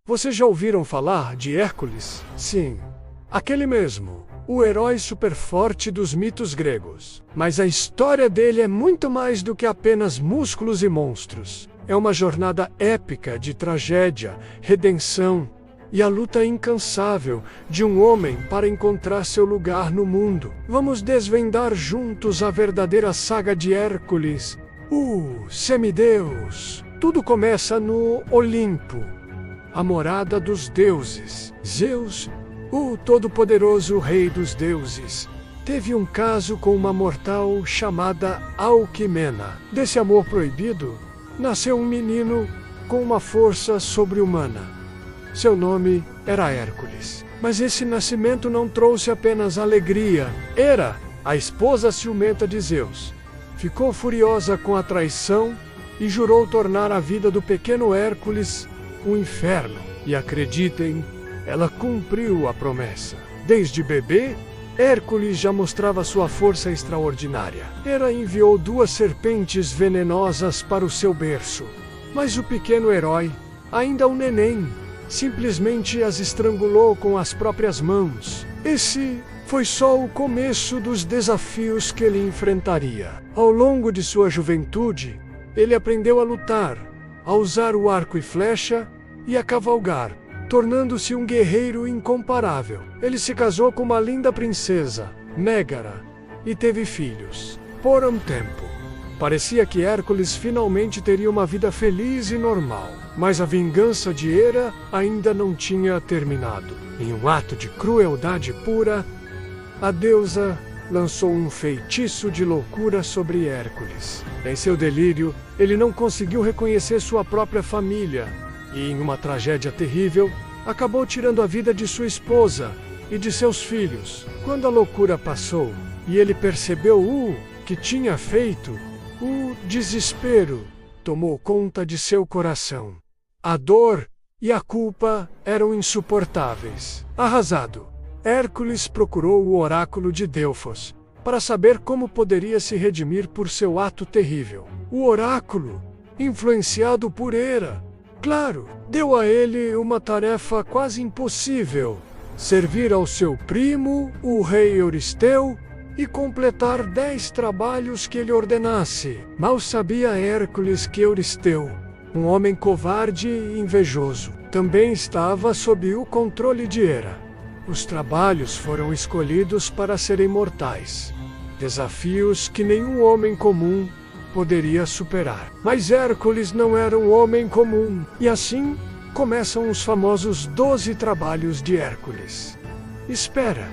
Vocês já ouviram falar de Hércules? Sim, aquele mesmo, o herói superforte dos mitos gregos. Mas a história dele é muito mais do que apenas músculos e monstros. É uma jornada épica de tragédia, redenção e a luta incansável de um homem para encontrar seu lugar no mundo. Vamos desvendar juntos a verdadeira saga de Hércules, o semideus. Tudo começa no Olimpo, a morada dos deuses. Zeus, o todo-poderoso rei dos deuses, teve um caso com uma mortal chamada Alquimena. Desse amor proibido, nasceu um menino com uma força sobre-humana. Seu nome era Hércules. Mas esse nascimento não trouxe apenas alegria. Hera, a esposa ciumenta de Zeus, ficou furiosa com a traição e jurou tornar a vida do pequeno Hércules um inferno. E acreditem, ela cumpriu a promessa. Desde bebê, Hércules já mostrava sua força extraordinária. Hera enviou 2 serpentes venenosas para o seu berço. Mas o pequeno herói, ainda um neném, simplesmente as estrangulou com as próprias mãos. Esse foi só o começo dos desafios que ele enfrentaria. Ao longo de sua juventude, ele aprendeu a lutar, a usar o arco e flecha e a cavalgar, tornando-se um guerreiro incomparável. Ele se casou com uma linda princesa, Mégara, e teve filhos. Por um tempo, parecia que Hércules finalmente teria uma vida feliz e normal. Mas a vingança de Hera ainda não tinha terminado. Em um ato de crueldade pura, a deusa lançou um feitiço de loucura sobre Hércules. Em seu delírio, ele não conseguiu reconhecer sua própria família e, em uma tragédia terrível, acabou tirando a vida de sua esposa e de seus filhos. Quando a loucura passou e ele percebeu o que tinha feito, o desespero tomou conta de seu coração. A dor e a culpa eram insuportáveis. Arrasado, Hércules procurou o oráculo de Delfos para saber como poderia se redimir por seu ato terrível. O oráculo, influenciado por Hera, claro, deu a ele uma tarefa quase impossível: servir ao seu primo, o rei Euristeu, e completar 10 trabalhos que ele ordenasse. Mal sabia Hércules que Euristeu, um homem covarde e invejoso, também estava sob o controle de Hera. Os trabalhos foram escolhidos para serem mortais, desafios que nenhum homem comum poderia superar. Mas Hércules não era um homem comum, e assim começam os famosos 12 trabalhos de Hércules. Espera,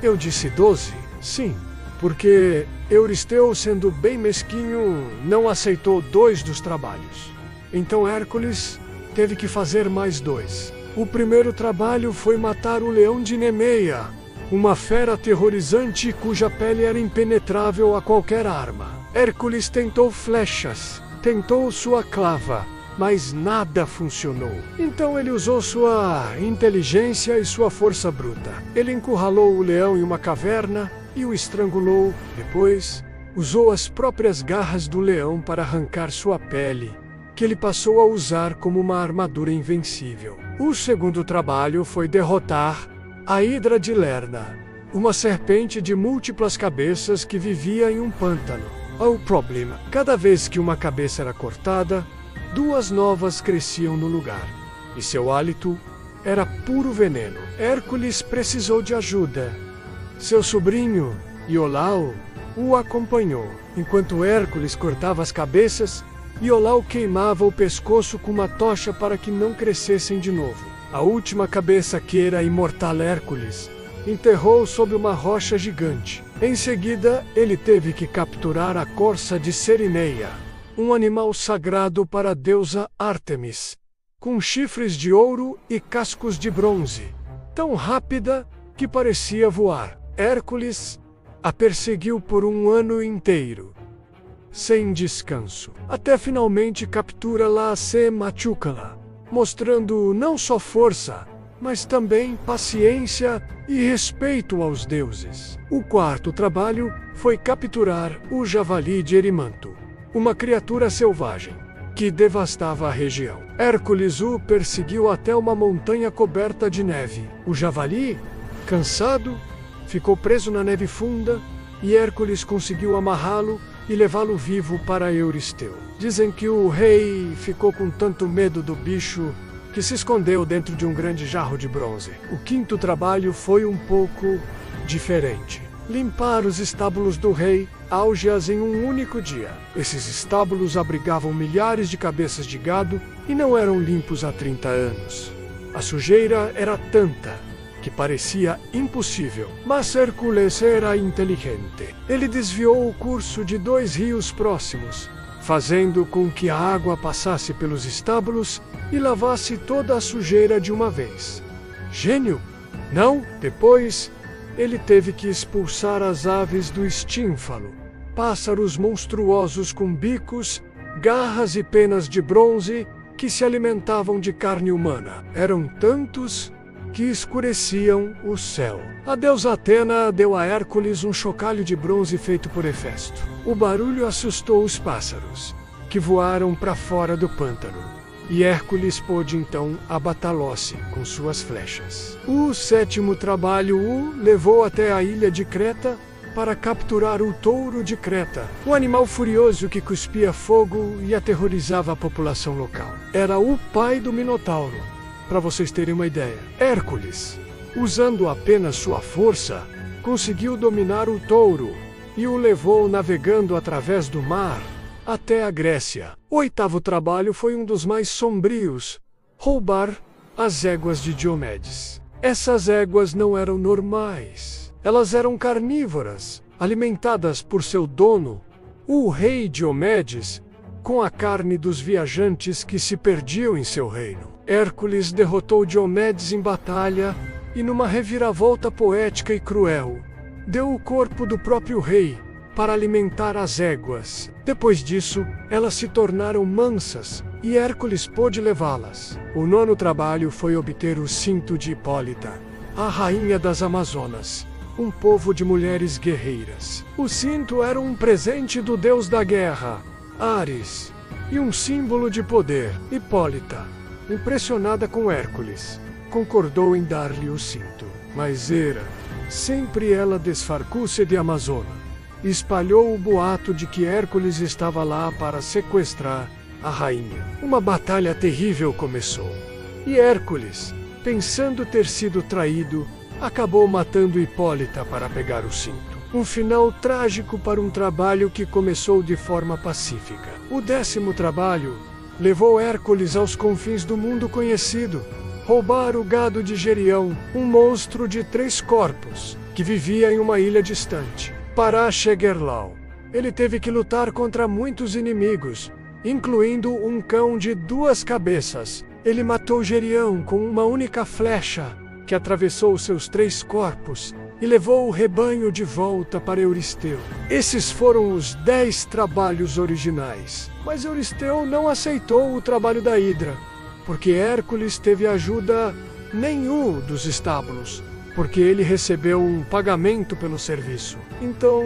eu disse 12? Sim, porque Euristeu, sendo bem mesquinho, não aceitou 2 dos trabalhos. Então Hércules teve que fazer mais 2. O primeiro trabalho foi matar o leão de Nemeia, uma fera aterrorizante cuja pele era impenetrável a qualquer arma. Hércules tentou flechas, tentou sua clava, mas nada funcionou. Então ele usou sua inteligência e sua força bruta. Ele encurralou o leão em uma caverna e o estrangulou. Depois, usou as próprias garras do leão para arrancar sua pele, que ele passou a usar como uma armadura invencível. O segundo trabalho foi derrotar a Hidra de Lerna, uma serpente de múltiplas cabeças que vivia em um pântano. O problema: cada vez que uma cabeça era cortada, 2 novas cresciam no lugar, e seu hálito era puro veneno. Hércules precisou de ajuda. Seu sobrinho, Iolau, o acompanhou. Enquanto Hércules cortava as cabeças, Iolau queimava o pescoço com uma tocha para que não crescessem de novo. A última cabeça que era imortal Hércules enterrou sob uma rocha gigante. Em seguida, ele teve que capturar a corça de Cerineia, um animal sagrado para a deusa Ártemis, com chifres de ouro e cascos de bronze, tão rápida que parecia voar. Hércules a perseguiu por 1 ano inteiro, sem descanso, até finalmente captura-la a Machucala, mostrando não só força, mas também paciência e respeito aos deuses. O quarto trabalho foi capturar o javali de Erimanto, uma criatura selvagem, que devastava a região. Hércules o perseguiu até uma montanha coberta de neve. O javali, cansado, ficou preso na neve funda e Hércules conseguiu amarrá-lo e levá-lo vivo para Euristeu. Dizem que o rei ficou com tanto medo do bicho que se escondeu dentro de um grande jarro de bronze. O quinto trabalho foi um pouco diferente. Limpar os estábulos do rei Augeas em um único dia. Esses estábulos abrigavam milhares de cabeças de gado e não eram limpos há 30 anos. A sujeira era tanta que parecia impossível, mas Hércules era inteligente. Ele desviou o curso de 2 rios próximos, fazendo com que a água passasse pelos estábulos e lavasse toda a sujeira de uma vez. Gênio? Não? Depois, ele teve que expulsar as aves do estínfalo, pássaros monstruosos com bicos, garras e penas de bronze que se alimentavam de carne humana. Eram tantos que escureciam o céu. A deusa Atena deu a Hércules um chocalho de bronze feito por Hefesto. O barulho assustou os pássaros, que voaram para fora do pântano. E Hércules pôde então abatalhá-los com suas flechas. O sétimo trabalho o levou até a ilha de Creta para capturar o touro de Creta, o animal furioso que cuspia fogo e aterrorizava a população local. Era o pai do Minotauro, para vocês terem uma ideia. Hércules, usando apenas sua força, conseguiu dominar o touro e o levou navegando através do mar até a Grécia. O oitavo trabalho foi um dos mais sombrios: roubar as éguas de Diomedes. Essas éguas não eram normais. Elas eram carnívoras, alimentadas por seu dono, o rei Diomedes, com a carne dos viajantes que se perdiam em seu reino. Hércules derrotou Diomedes em batalha e, numa reviravolta poética e cruel, deu o corpo do próprio rei para alimentar as éguas. Depois disso, elas se tornaram mansas e Hércules pôde levá-las. O nono trabalho foi obter o cinto de Hipólita, a rainha das Amazonas, um povo de mulheres guerreiras. O cinto era um presente do deus da guerra, Ares, e um símbolo de poder. Hipólita, impressionada com Hércules, concordou em dar-lhe o cinto. Mas Hera, sempre ela desfarcou-se de Amazona, espalhou o boato de que Hércules estava lá para sequestrar a rainha. Uma batalha terrível começou. E Hércules, pensando ter sido traído, acabou matando Hipólita para pegar o cinto. Um final trágico para um trabalho que começou de forma pacífica. O 10º trabalho levou Hércules aos confins do mundo conhecido: roubar o gado de Gerião, um monstro de 3 corpos, que vivia em uma ilha distante. Para Shegerlau, ele teve que lutar contra muitos inimigos, incluindo um cão de 2 cabeças. Ele matou Gerião com uma única flecha, que atravessou seus 3 corpos, e levou o rebanho de volta para Euristeu. Esses foram os 10 trabalhos originais. Mas Euristeu não aceitou o trabalho da Hidra, porque Hércules teve ajuda nenhum dos estábulos, porque ele recebeu um pagamento pelo serviço. Então,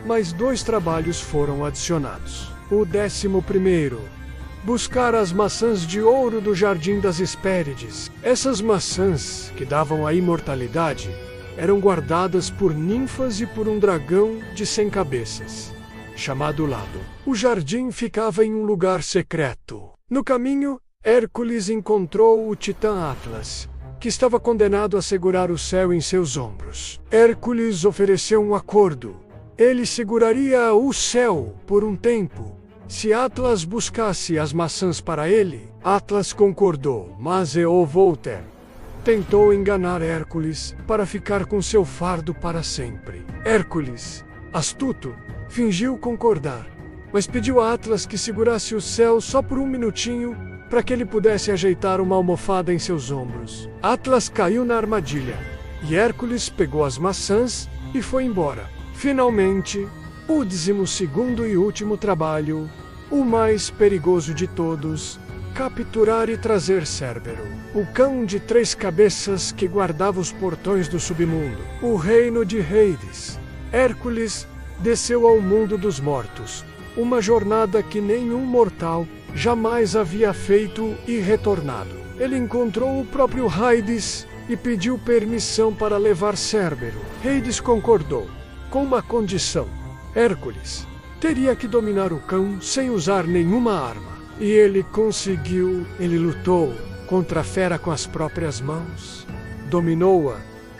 mais 2 trabalhos foram adicionados. O 11º, buscar as maçãs de ouro do Jardim das Hespérides. Essas maçãs, que davam a imortalidade, eram guardadas por ninfas e por um dragão de 100 cabeças, chamado Lado. O jardim ficava em um lugar secreto. No caminho, Hércules encontrou o titã Atlas, que estava condenado a segurar o céu em seus ombros. Hércules ofereceu um acordo. Ele seguraria o céu por um tempo se Atlas buscasse as maçãs para ele. Atlas concordou, mas Eovolter tentou enganar Hércules para ficar com seu fardo para sempre. Hércules, astuto, fingiu concordar, mas pediu a Atlas que segurasse o céu só por um minutinho para que ele pudesse ajeitar uma almofada em seus ombros. Atlas caiu na armadilha e Hércules pegou as maçãs e foi embora. Finalmente, o 12º e último trabalho, o mais perigoso de todos: capturar e trazer Cérbero, o cão de 3 cabeças que guardava os portões do submundo, o reino de Hades. Hércules desceu ao mundo dos mortos, uma jornada que nenhum mortal jamais havia feito e retornado. Ele encontrou o próprio Hades e pediu permissão para levar Cérbero. Hades concordou, com uma condição. Hércules teria que dominar o cão sem usar nenhuma arma. E ele conseguiu. Ele lutou contra a fera com as próprias mãos, dominou-a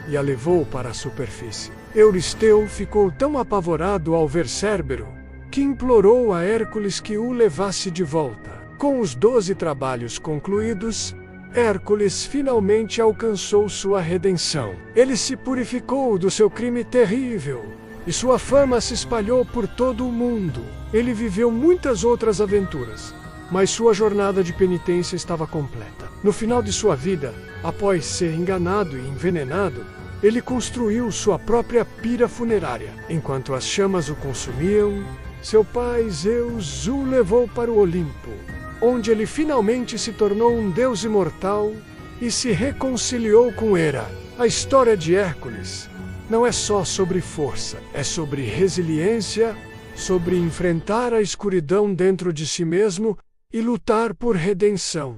e a levou para a superfície. Euristeu ficou tão apavorado ao ver Cérbero que implorou a Hércules que o levasse de volta. Com os 12 trabalhos concluídos, Hércules finalmente alcançou sua redenção. Ele se purificou do seu crime terrível e sua fama se espalhou por todo o mundo. Ele viveu muitas outras aventuras, mas sua jornada de penitência estava completa. No final de sua vida, após ser enganado e envenenado, ele construiu sua própria pira funerária. Enquanto as chamas o consumiam, seu pai Zeus o levou para o Olimpo, onde ele finalmente se tornou um deus imortal e se reconciliou com Hera. A história de Hércules não é só sobre força, é sobre resiliência, sobre enfrentar a escuridão dentro de si mesmo e lutar por redenção.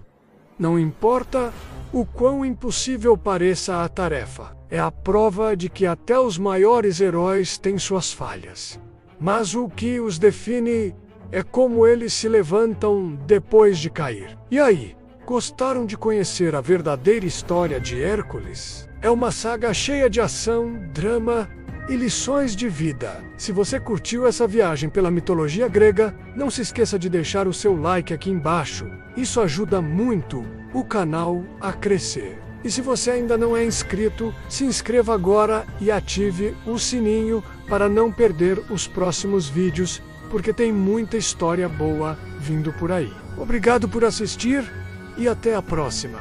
Não importa o quão impossível pareça a tarefa, é a prova de que até os maiores heróis têm suas falhas. Mas o que os define é como eles se levantam depois de cair. E aí, gostaram de conhecer a verdadeira história de Hércules? É uma saga cheia de ação, drama e lições de vida. Se você curtiu essa viagem pela mitologia grega, não se esqueça de deixar o seu like aqui embaixo. Isso ajuda muito o canal a crescer. E se você ainda não é inscrito, se inscreva agora e ative o sininho para não perder os próximos vídeos, porque tem muita história boa vindo por aí. Obrigado por assistir e até a próxima.